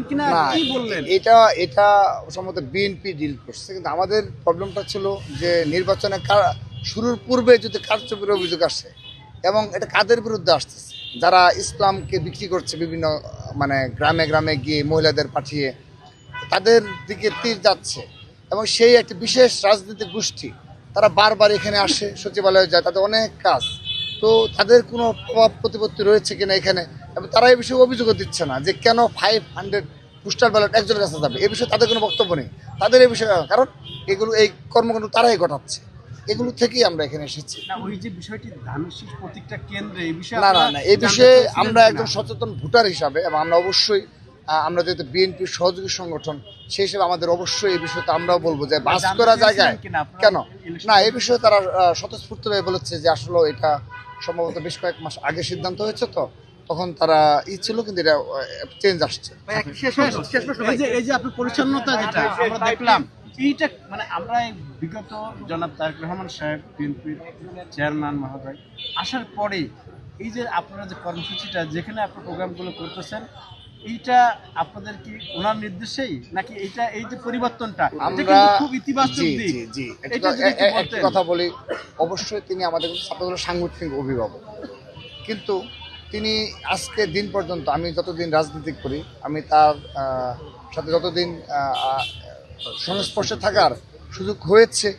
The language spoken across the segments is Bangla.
কিনা কি বললেন? এটা এটা সম্ভবত বিএনপি ডিল করছে, কিন্তু আমাদের প্রবলেমটা ছিল যে নির্বাচনে শুরুর পূর্বে যদি কারচুপির অভিযোগ আসে এবং এটা কাদের বিরুদ্ধে আসতেছে, যারা ইসলামকে বিক্রি করছে বিভিন্ন মানে গ্রামে গ্রামে গিয়ে মহিলাদের পাঠিয়ে তাদের দিকে তীর যাচ্ছে, এবং সেই একটি বিশেষ রাজনৈতিক গোষ্ঠী তারা বারবার এখানে আসে, সচিবালয়ে যায়, তাদের অনেক কাজ, তো তাদের কোনো প্রভাব প্রতিপত্তি রয়েছে কিনা এখানে, এবং তারা এই বিষয়ে অভিযোগও দিচ্ছে না যে কেন 500 পোস্টাল ব্যালট একজনের কাছে যাবে, এ বিষয়ে তাদের কোনো বক্তব্য নেই। তাদের এই বিষয়ে, কারণ এগুলো এই কর্মকাণ্ড তারাই ঘটাচ্ছে, এগুলো থেকেই আমরা এখানে এসেছি। না, ওই যে বিষয়টি ধানের শীষ প্রতীকটা কেন্দ্রে, এই বিষয়ে না না আপনারা না এই জানতে বিষয়ে পেরেছিলেন আমরা কিনা? একজন সচেতন ভোটার হিসাবে, এবং আমরা অবশ্যই আমরা যেহেতু বিএনপির সহযোগী সংগঠন, সেই হিসেবে আমাদের অবশ্যই এই বিষয়টা আমরাও বলবো যে বাস জানতে করা পেরেছিলেন জায়গায় কিনা আপনারা কেন election না, এই বিষয়ে তারা স্বতঃস্ফূর্তভাবে বলেছে যে আসলে এটা সম্ভবত বেশ কয়েক মাস আগে সিদ্ধান্ত হয়েছে, তো তখন তারা ছিল, কিন্তু এটা চেঞ্জ আসছে। এই যে আপনার পরিচ্ছন্নতা যেটা আমরা দেখলাম, এইটা মানে আমরা এই বিগত জনাব তারেক রহমান সাহেব বিএনপির চেয়ারম্যান মহোদয় আসার পরে এই যে আপনারা যে কর্মসূচিটা যেখানে আপনার প্রোগ্রামগুলো করতেছেন, এইটা আপনাদের কি ওনার নির্দেশেই নাকি এইটা এই যে পরিবর্তনটা এটা আমরা কিন্তু খুব ইতিবাচক জি দিক? জি জি এটা যদি একটু একটা বলতেন। কথা বলি, অবশ্যই তিনি আমাদের ছাত্রদের সাংগঠনিক অভিভাবক, কিন্তু তিনি আজকে দিন পর্যন্ত, আমি যতদিন রাজনীতি করি, আমি তার সাথে যতদিন সংস্পর্শে থাকার সুযোগ হয়েছে,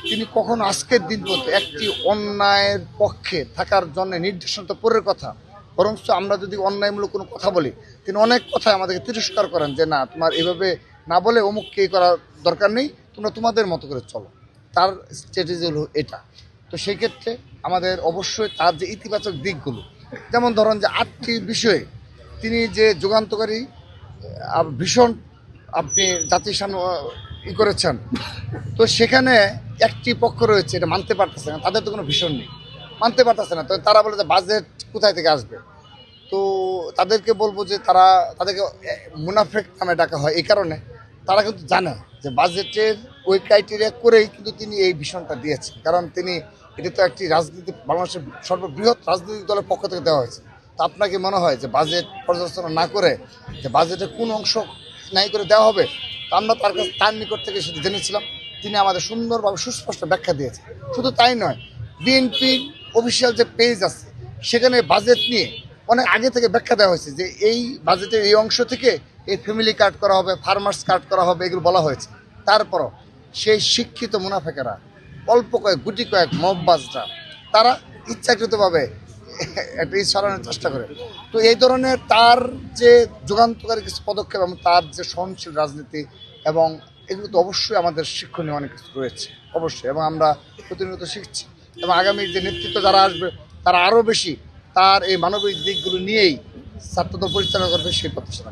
তিনি কখনো আজকের দিন পর্যন্ত একটি অন্যায়ের পক্ষে থাকার জন্য নির্দেশনা তো পরের কথা, বরঞ্চ আমরা যদি অন্যায়মূলক কোনো কথা বলি, তিনি অনেক কথায় আমাদেরকে তিরস্কার করেন যে না, তোমার এভাবে না বলে অমুককে করার দরকার নেই, তোমরা তোমাদের মতো করে চলো। তার স্ট্র্যাটেজি হলো এটা। তো সেই ক্ষেত্রে আমাদের অবশ্যই তার যে ইতিবাচক দিকগুলো, যেমন ধরেন যে 8টি বিষয়ে তিনি যে যুগান্তকারী ভীষণ আপনি জাতির সামনে করেছেন, তো সেখানে একটি পক্ষ রয়েছে এটা মানতে পারতেছে না, তাদের তো কোনো ভীষণ নেই, মানতে পারতেছে না, তো তারা বলে যে বাজেট কোথায় থেকে আসবে। তো তাদেরকে বলবো যে তাদেরকে মুনাফেক নামে ডাকা হয় এই কারণে, তারা কিন্তু জানে যে বাজেটের ওই ক্রাইটেরিয়া করেই কিন্তু তিনি এই ভীষণটা দিয়েছেন, কারণ তিনি এটা তো একটি রাজনীতি, বাংলাদেশের সর্ববৃহৎ রাজনৈতিক দলের পক্ষ থেকে দেওয়া হয়েছে। তো আপনাকে মনে হয় যে বাজেট পর্যালোচনা না করে যে বাজেটের কোন অংশ নাই করে দেওয়া হবে, তো আমরা তার নিকট থেকে সেটা জেনেছিলাম, তিনি আমাদের সুন্দরভাবে সুস্পষ্ট ব্যাখ্যা দিয়েছেন। শুধু তাই নয়, বিএনপির অফিসিয়াল যে পেজ আছে সেখানে বাজেট নিয়ে অনেক আগে থেকে ব্যাখ্যা দেওয়া হয়েছে যে এই বাজেটের এই অংশ থেকে এই ফ্যামিলি কার্ড করা হবে, ফার্মার্স কার্ড করা হবে, এগুলো বলা হয়েছে। তারপরও সেই শিক্ষিত মুনাফেকেরা, অল্প কয়েক গুটি কয়েক মববাজরা, তারা ইচ্ছাকৃতভাবে একটা সরানোর চেষ্টা করে। তো এই ধরনের তার যে যুগান্তকারী কিছু পদক্ষেপ এবং তার যে সহনশীল রাজনীতি, এবং এগুলো তো অবশ্যই আমাদের শিক্ষণীয় অনেক কিছু রয়েছে অবশ্যই, এবং আমরা প্রতিনিয়ত শিখছি, এবং আগামী যে নেতৃত্ব যারা আসবে তারা আরও বেশি তার এই মানবিক দিকগুলো নিয়েই ছাত্রদল পরিচালনা করবে সেই প্রত্যাশা।